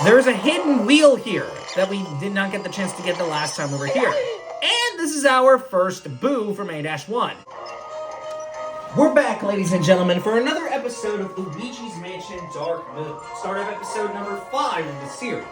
There's a hidden wheel here that we did not get the chance to get the last time we were here. And this is our first boo from A-1. We're back, ladies and gentlemen, for another episode of Luigi's Mansion Dark Moon. Start of episode number 5 of the series.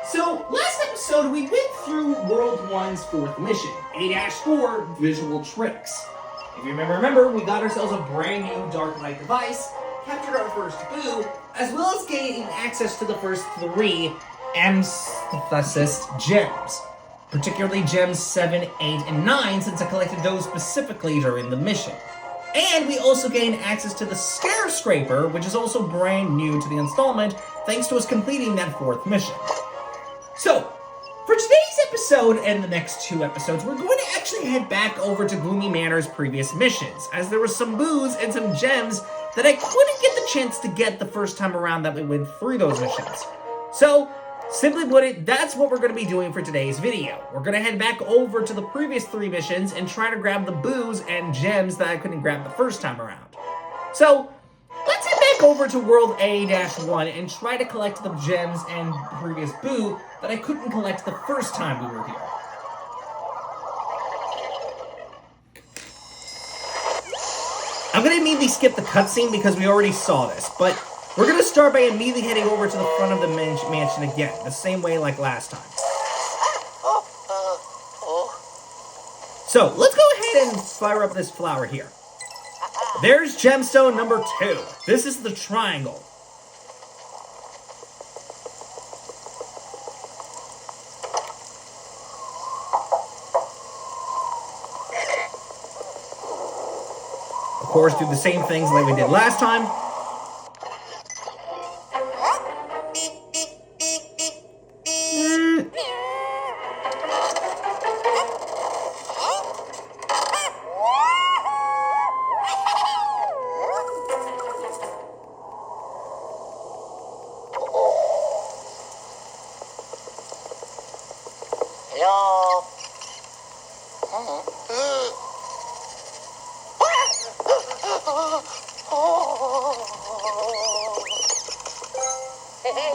So, last episode we went through World 1's 4th mission, A-4 Visual Tricks. If you remember, we got ourselves a brand new Dark Light device, captured our first boo, as well as gaining access to the first 3 amethyst gems. Particularly gems 7, 8, and 9, since I collected those specifically during the mission. And we also gained access to the Scare Scraper, which is also brand new to the installment, thanks to us completing that 4th mission. So, for today's episode and the next 2 episodes, we're going to actually head back over to Gloomy Manor's previous missions, as there were some boos and some gems that I couldn't get the chance to get the first time around that we went through those missions. So, simply put it, that's what we're going to be doing for today's video. We're going to head back over to the previous 3 missions and try to grab the boos and gems that I couldn't grab the first time around. So, let's head back over to World A-1 and try to collect the gems and previous boo that I couldn't collect the first time we were here. I'm going to immediately skip the cutscene because we already saw this, but we're going to start by immediately heading over to the front of the mansion again, the same way like last time. So, let's go ahead and fire up this flower here. There's gemstone number 2. This is the triangle. Of course, do the same things like we did last time.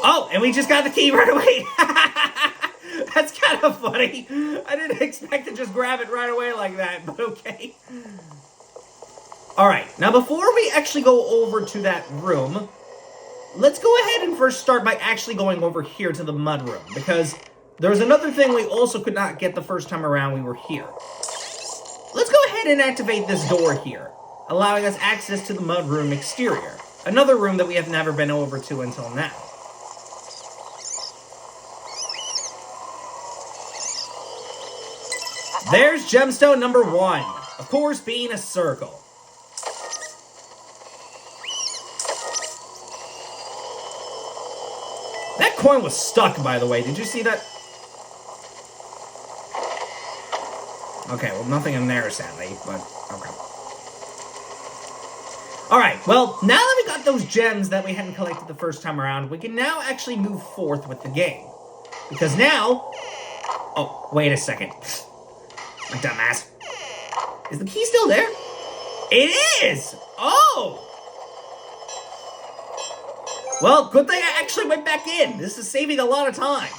Oh, and we just got the key right away. That's kind of funny. I didn't expect to just grab it right away like that, but okay. Alright, now before we actually go over to that room, let's go ahead and first start by actually going over here to the mud room, because there's another thing we also could not get the first time around we were here. Let's go ahead and activate this door here, allowing us access to the mud room exterior, another room that we have never been over to until now. There's gemstone number 1, of course being a circle. That coin was stuck, by the way. Did you see that? Okay, well, nothing in there, sadly, but okay. Alright, well, now that we got those gems that we hadn't collected the first time around, we can now actually move forth with the game. Because now... Oh, wait a second. My dumbass. Is the key still there? It is! Oh! Well, good thing I actually went back in. This is saving a lot of time.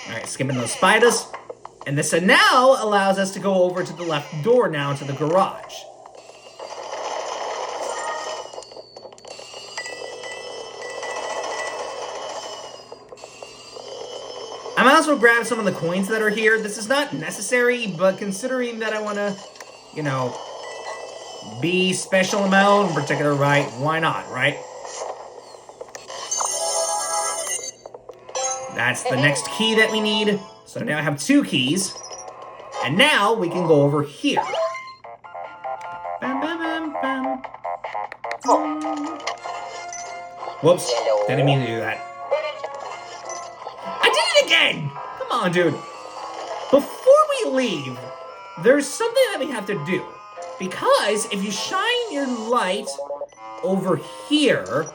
Alright, skipping those spiders. And this now allows us to go over to the left door now to the garage. I might also grab some of the coins that are here. This is not necessary, but considering that I want to, you know, be special in my own particular right, why not, right? That's the next key that we need. So now I have 2 keys. And now we can go over here. Bam, bam, bam, bam. Whoops, didn't mean to do that. I did it again! Come on, dude. Before we leave, there's something that we have to do. Because if you shine your light over here...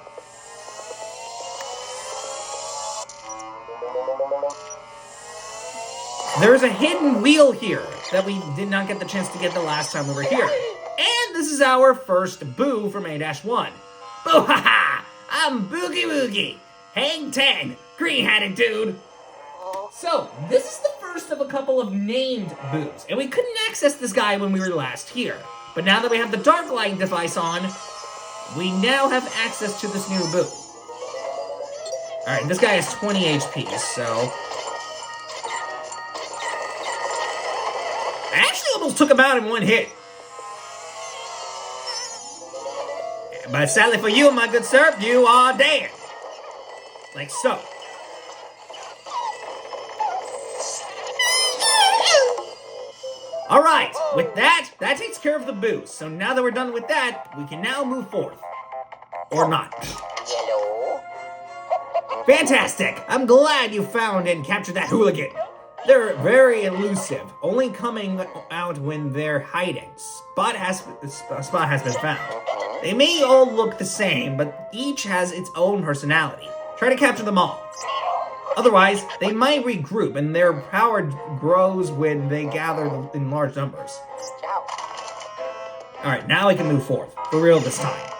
There's a hidden wheel here that we did not get the chance to get the last time we were here. And this is our first boo from A-1. Boo ha ha! Welcome, Boogie Woogie. Hang 10, green-hatted dude. So, this is the first of a couple of named boos, and we couldn't access this guy when we were last here. But now that we have the Dark Light device on, we now have access to this new boo. Alright, this guy has 20 HP, so... I actually almost took him out in one hit. But sadly for you, my good sir, you are dead. Like so. Alright, with that takes care of the boost. So now that we're done with that, we can now move forth. Or not. Yellow. Fantastic! I'm glad you found and captured that hooligan. They're very elusive, only coming out when they're hiding. Spot has been found. They may all look the same, but each has its own personality. Try to capture them all. Otherwise, they might regroup, and their power grows when they gather in large numbers. Alright, now we can move forth. For real this time.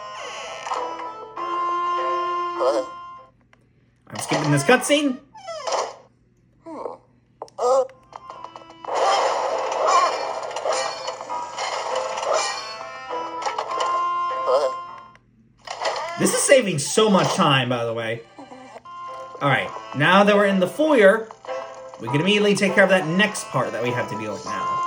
I'm skipping this cutscene. This is saving so much time, by the way. Alright, now that we're in the foyer, we can immediately take care of that next part that we have to deal with now.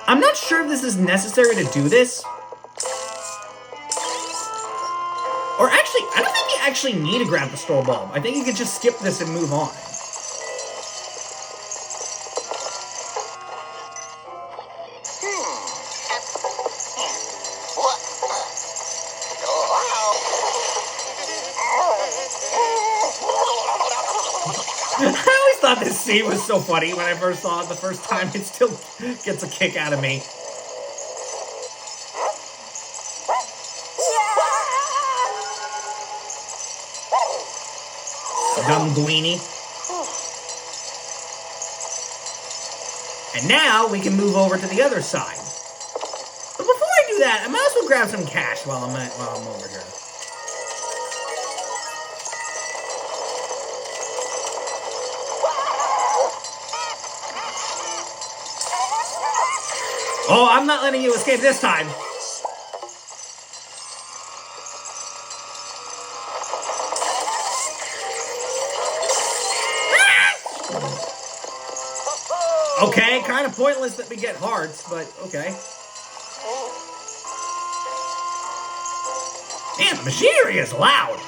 I'm not sure if this is necessary to do this. Or actually, I don't think you actually need to grab the store bulb. I think you could just skip this and move on. I always thought this scene was so funny when I first saw it the first time. It still gets a kick out of me. Dumb Guini. And now we can move over to the other side. But before I do that, I might as well grab some cash while I'm over here. Oh, I'm not letting you escape this time. Okay, kind of pointless that we get hearts, but okay. Man, the machinery is loud.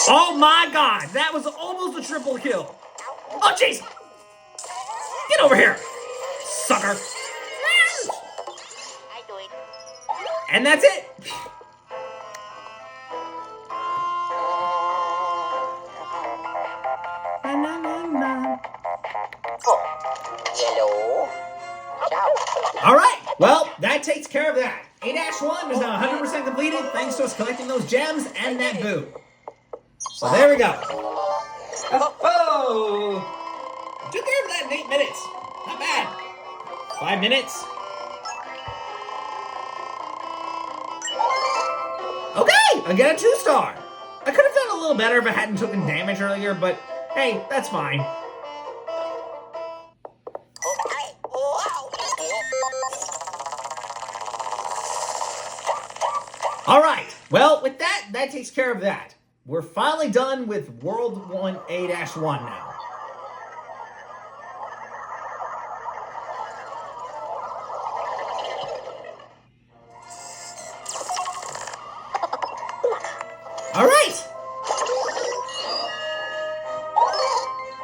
Oh my god, that was almost a triple kill. Oh jeez! Get over here, sucker. I do it. And that's it. Yellow. Alright, well, that takes care of that. A-1 is now 100% completed thanks to us collecting those gems and that boo. So there we go. Oh! Took care of that in 8 minutes. Not bad. 5 minutes. Okay, I got a 2-star. I could have done a little better if I hadn't taken damage earlier, but hey, that's fine. Alright, well, with that takes care of that. We're finally done with World 1 A-1 now. Alright!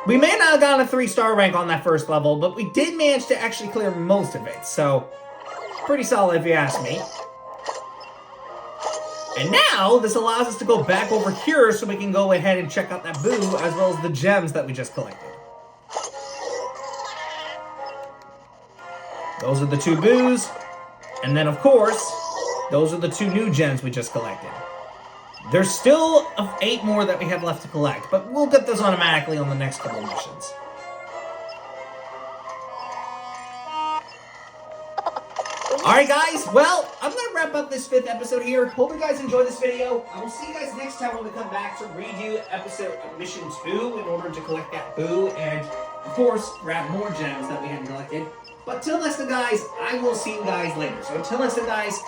We may not have gotten a 3-star rank on that first level, but we did manage to actually clear most of it, so pretty solid if you ask me. And now, this allows us to go back over here so we can go ahead and check out that boo, as well as the gems that we just collected. Those are the 2 boos. And then, of course, those are the 2 new gems we just collected. There's still 8 more that we have left to collect, but we'll get those automatically on the next couple missions. Alright guys, well, I'm going to wrap up this 5th episode here. Hope you guys enjoyed this video. I will see you guys next time when we come back to redo mission 2 in order to collect that boo and, of course, grab more gems that we hadn't collected. But till next time, guys, I will see you guys later. So until next time, guys,